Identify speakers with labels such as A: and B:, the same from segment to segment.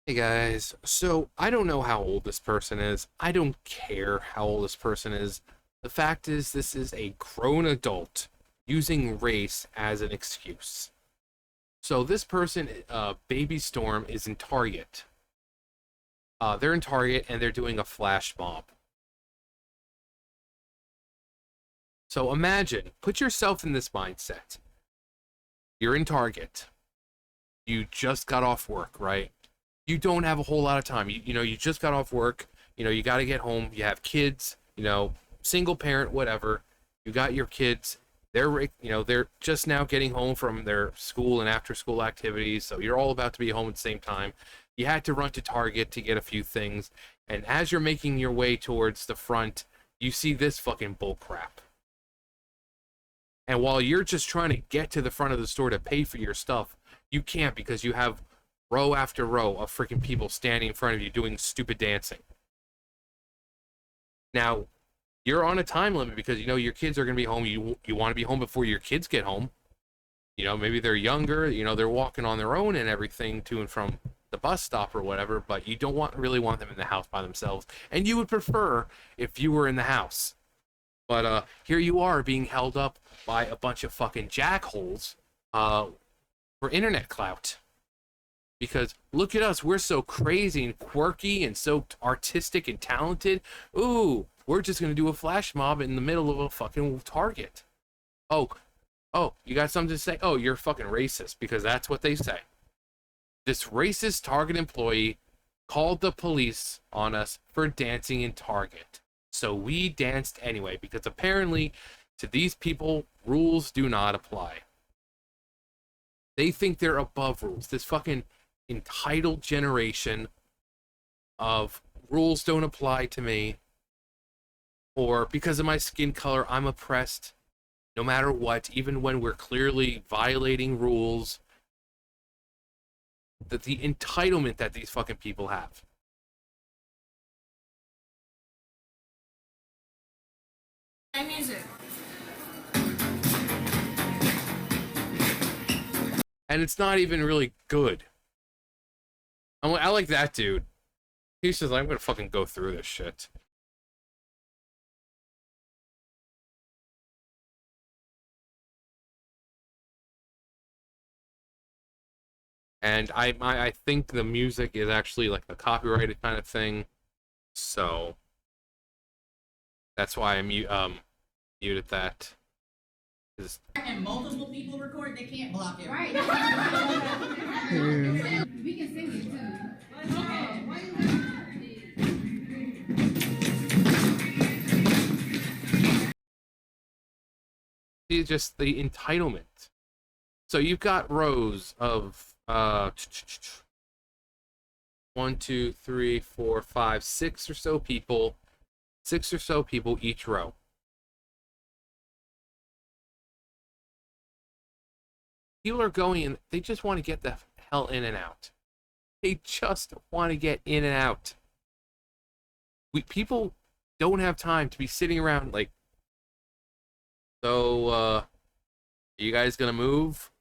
A: Hey guys, so I don't know how old this person is. I don't care how old this person is. The fact is, this is a grown adult using race as an excuse. So this person, Baby Storm, is in Target. They're in Target and they're doing a flash mob. So imagine, put yourself in this mindset. You're in Target. You just got off work, right? You don't have a whole lot of time. You just got off work. You got to get home. You have kids, single parent, whatever. You got your kids. They're just now getting home from their school and after school activities. So you're all about to be home at the same time. You had to run to Target to get a few things. And as you're making your way towards the front, you see this fucking bull crap. And while you're just trying to get to the front of the store to pay for your stuff, you can't because you have row after row of freaking people standing in front of you doing stupid dancing. Now, you're on a time limit because your kids are going to be home. You want to be home before your kids get home. Maybe they're younger, they're walking on their own and everything to and from the bus stop or whatever, but you don't really want them in the house by themselves. And you would prefer if you were in the house. But here you are being held up by a bunch of fucking jackholes for internet clout. Because look at us, we're so crazy and quirky and so artistic and talented. Ooh, we're just gonna do a flash mob in the middle of a fucking Target. Oh, you got something to say? Oh, you're fucking racist because that's what they say. This racist Target employee called the police on us for dancing in Target. So we danced anyway because apparently to these people, rules do not apply. They think they're above rules. This fucking entitled generation of rules don't apply to me, or because of my skin color I'm oppressed no matter what, even when we're clearly violating rules. That the entitlement that these fucking people have.
B: Music.
A: And it's not even really good. I like that dude. He's just like, I'm gonna fucking go through this shit. And I think the music is actually like a copyrighted kind of thing, so that's why I muted that.
B: And multiple people record, they can't block it. Right. We can sing it too.
A: It's just the entitlement. So you've got rows of 1, 2, 3, 4, 5, 6 or so people, each row. People are going and they just want to get the hell in and out. They just want to get in and out. People don't have time to be sitting around like, so are you guys gonna move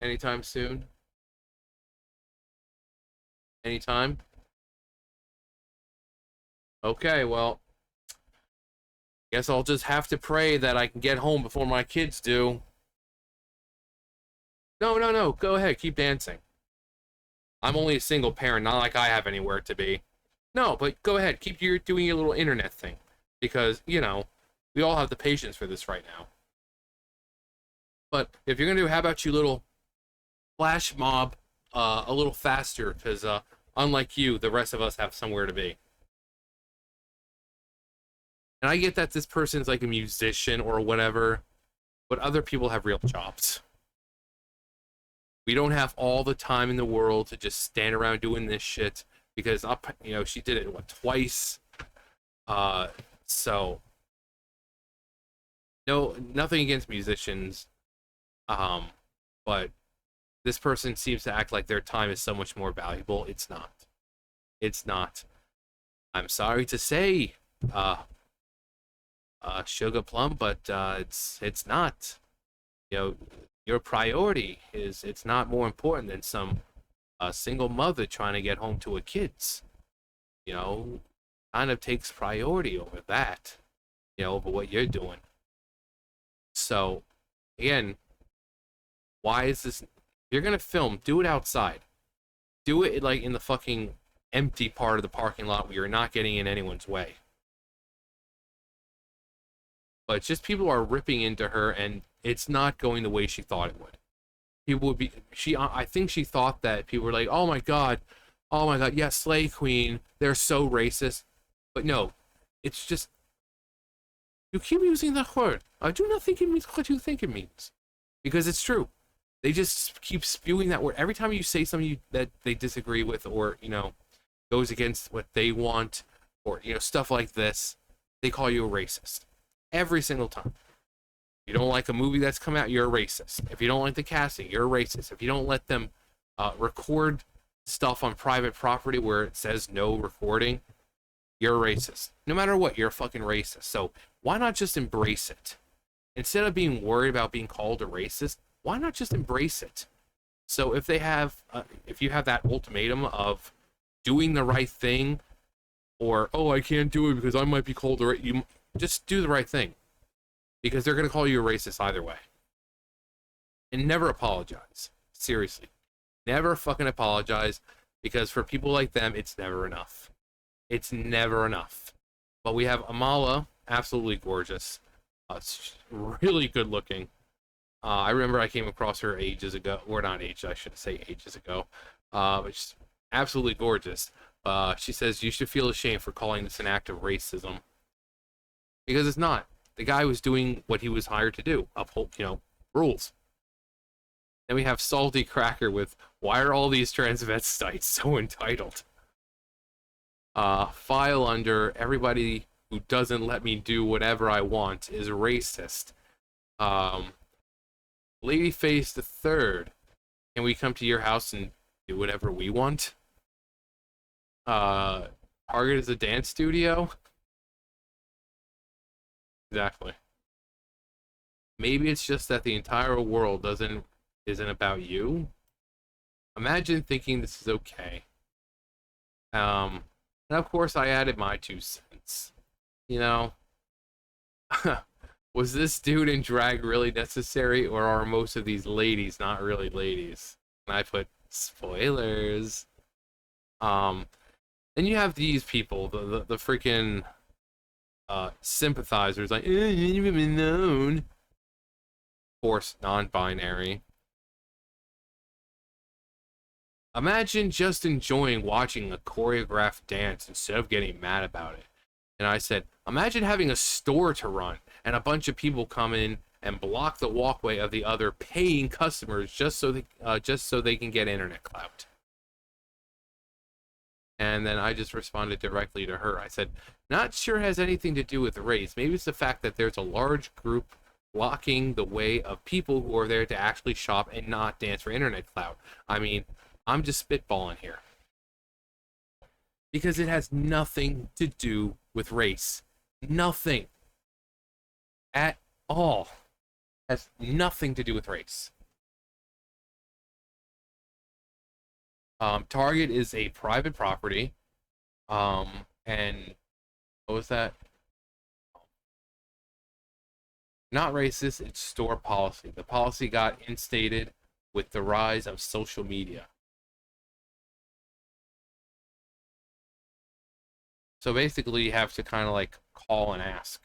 A: anytime soon? Anytime? Okay, well, guess I'll just have to pray that I can get home before my kids do. No, no, no, go ahead, keep dancing. I'm only a single parent, not like I have anywhere to be. No, but go ahead, keep doing your little internet thing. Because, we all have the patience for this right now. But if you're gonna do, how about you little flash mob a little faster, because unlike you, the rest of us have somewhere to be. And I get that this person's like a musician or whatever, but other people have real jobs. We don't have all the time in the world to just stand around doing this shit because she did it twice. So no, nothing against musicians, but this person seems to act like their time is so much more valuable. It's not. It's not. I'm sorry to say, Sugar Plum, but it's not. Your priority is, it's not more important than some a single mother trying to get home to her kids. You know, kind of takes priority over that, over what you're doing. So, again, why is this? If you're gonna film, do it outside. Do it like in the fucking empty part of the parking lot where you're not getting in anyone's way. But just people are ripping into her, and it's not going the way she thought it would. People would be. I think she thought that people were like, oh my god, yes, Slay Queen. They're so racist. But no, it's just you keep using that word. I do not think it means what you think it means, because it's true. They just keep spewing that word every time you say something that they disagree with, or goes against what they want, or stuff like this. They call you a racist every single time. If you don't like a movie that's come out, you're a racist. If you don't like the casting, you're a racist. If you don't let them record stuff on private property where it says no recording, you're a racist. No matter what, you're a fucking racist. So why not just embrace it? Instead of being worried about being called a racist, why not just embrace it? So if you have that ultimatum of doing the right thing, or I can't do it because I might be called a racist, you just do the right thing, because they're gonna call you a racist either way. And never apologize. Seriously, never fucking apologize, because for people like them, it's never enough. It's never enough. But we have Amala, absolutely gorgeous, really good looking. I remember I came across her ages ago, or not ages, I shouldn't say ages ago. But she's absolutely gorgeous. She says you should feel ashamed for calling this an act of racism, because it's not. The guy was doing what he was hired to do, uphold, rules. Then we have Salty Cracker with, why are all these transvestites so entitled? File under, everybody who doesn't let me do whatever I want is racist. Ladyface the Third, can we come to your house and do whatever we want? Target is a dance studio? Exactly. Maybe it's just that the entire world isn't about you. Imagine thinking this is okay. And of course I added my 2 cents. Was this dude in drag really necessary, or are most of these ladies not really ladies? And I put spoilers. Then you have these people, the freaking sympathizers, like, you've been known. Of course, non-binary. Imagine just enjoying watching a choreographed dance instead of getting mad about it. And I said, imagine having a store to run and a bunch of people come in and block the walkway of the other paying customers just so they can get internet clout. And then I just responded directly to her. I said, not sure it has anything to do with race. Maybe it's the fact that there's a large group blocking the way of people who are there to actually shop and not dance for internet clout. I mean, I'm just spitballing here. Because it has nothing to do with race. Nothing. At all. Has nothing to do with race. Target is a private property. And what was that? Not racist, it's store policy. The policy got instated with the rise of social media. So basically, you have to kind of like call and ask.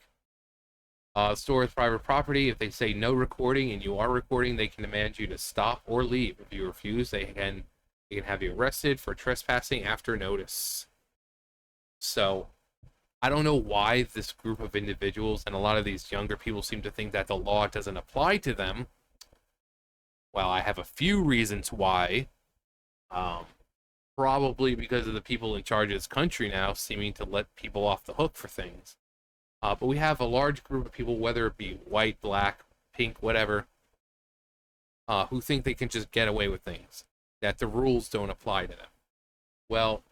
A: Store is private property. If they say no recording and you are recording, they can demand you to stop or leave. If you refuse, they can have you arrested for trespassing after notice. So, I don't know why this group of individuals and a lot of these younger people seem to think that the law doesn't apply to them. Well, I have a few reasons why. Probably because of the people in charge of this country now seeming to let people off the hook for things. But we have a large group of people, whether it be white, black, pink, whatever, who think they can just get away with things, that the rules don't apply to them. Well,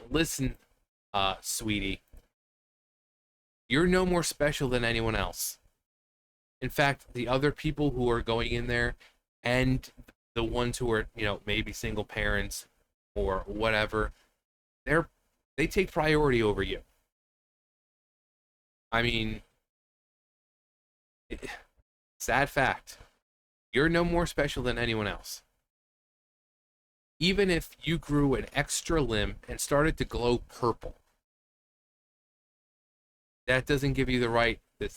A: listen, sweetie, you're no more special than anyone else. In fact, the other people who are going in there and the ones who are, maybe single parents or whatever, they take priority over you. I mean, sad fact, you're no more special than anyone else. Even if you grew an extra limb and started to glow purple, that doesn't give you the right the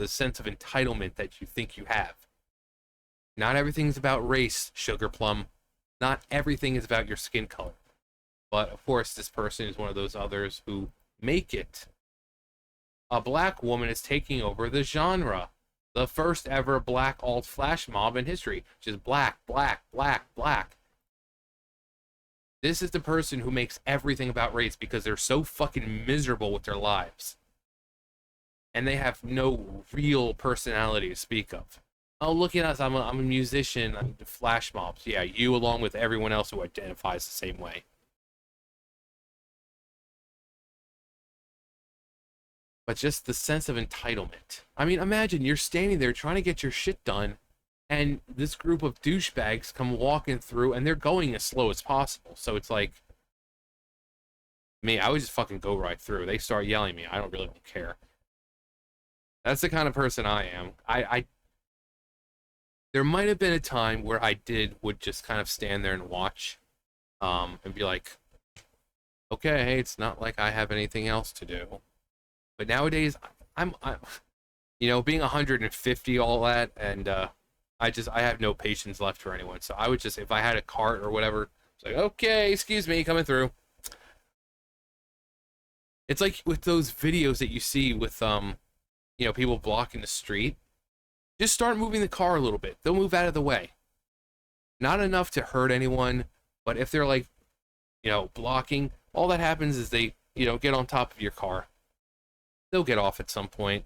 A: sense of entitlement that you think you have. Not everything's about race, Sugar Plum. Not everything is about your skin color. But of course, this person is one of those others who make it. A black woman is taking over the genre. The first ever black alt flash mob in history. Just black, black, black, black. This is the person who makes everything about race because they're so fucking miserable with their lives. And they have no real personality to speak of. Oh, look at us, I'm a musician, I'm flash mobs. Yeah, you along with everyone else who identifies the same way. But just the sense of entitlement. I mean, imagine you're standing there trying to get your shit done, and this group of douchebags come walking through, and they're going as slow as possible. So it's like, me, I would just fucking go right through. They start yelling at me, I don't care. That's the kind of person I am. There might have been a time where I would just kind of stand there and watch, and be like, okay, it's not like I have anything else to do. But nowadays, I'm being 150, all that, and I have no patience left for anyone. So I would just, if I had a cart or whatever, it's like, okay, excuse me, coming through. It's like with those videos that you see with people blocking the street. Just start moving the car a little bit. They'll move out of the way. Not enough to hurt anyone, but if they're like, blocking, all that happens is they, get on top of your car. They'll get off at some point.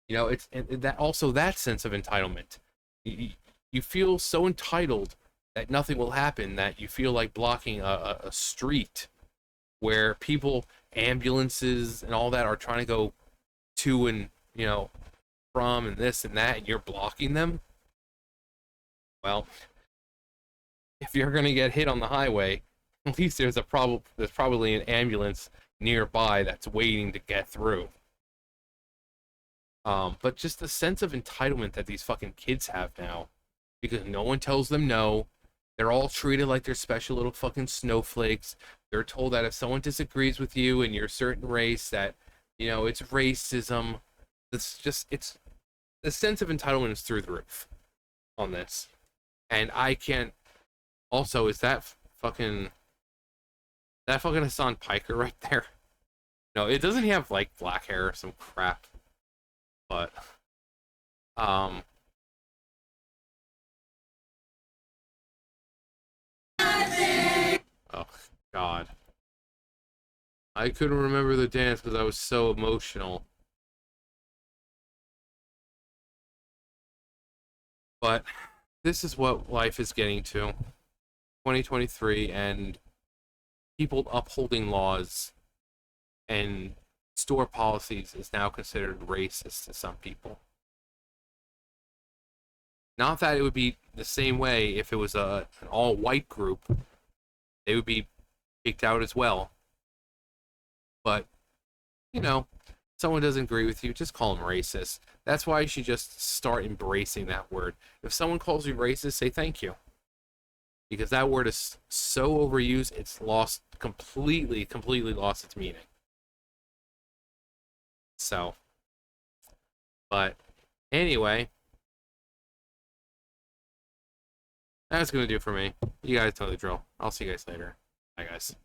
A: It's that also that sense of entitlement. You feel so entitled that nothing will happen, that you feel like blocking a street where people, ambulances and all that are trying to go to and, from and this and that, and you're blocking them. Well, if you're going to get hit on the highway, at least there's probably an ambulance nearby that's waiting to get through. But just the sense of entitlement that these fucking kids have now, because no one tells them no. They're all treated like they're special little fucking snowflakes. They're told that if someone disagrees with you and you're a certain race, that, it's racism. It's the sense of entitlement is through the roof on this. And I can't, also, is that fucking Hassan Piker right there? No, it doesn't have like black hair or some crap. But oh God, I couldn't remember the dance because I was so emotional. But this is what life is getting to. 2023, and people upholding laws and store policies is now considered racist to some people. Not that it would be the same way if it was an all-white group. They would be kicked out as well. But, someone doesn't agree with you, just call them racist. That's why you should just start embracing that word. If someone calls you racist, say thank you. Because that word is so overused, it's completely lost its meaning. So, but anyway, that's going to do it for me. You guys know the drill. I'll see you guys later. Bye, guys.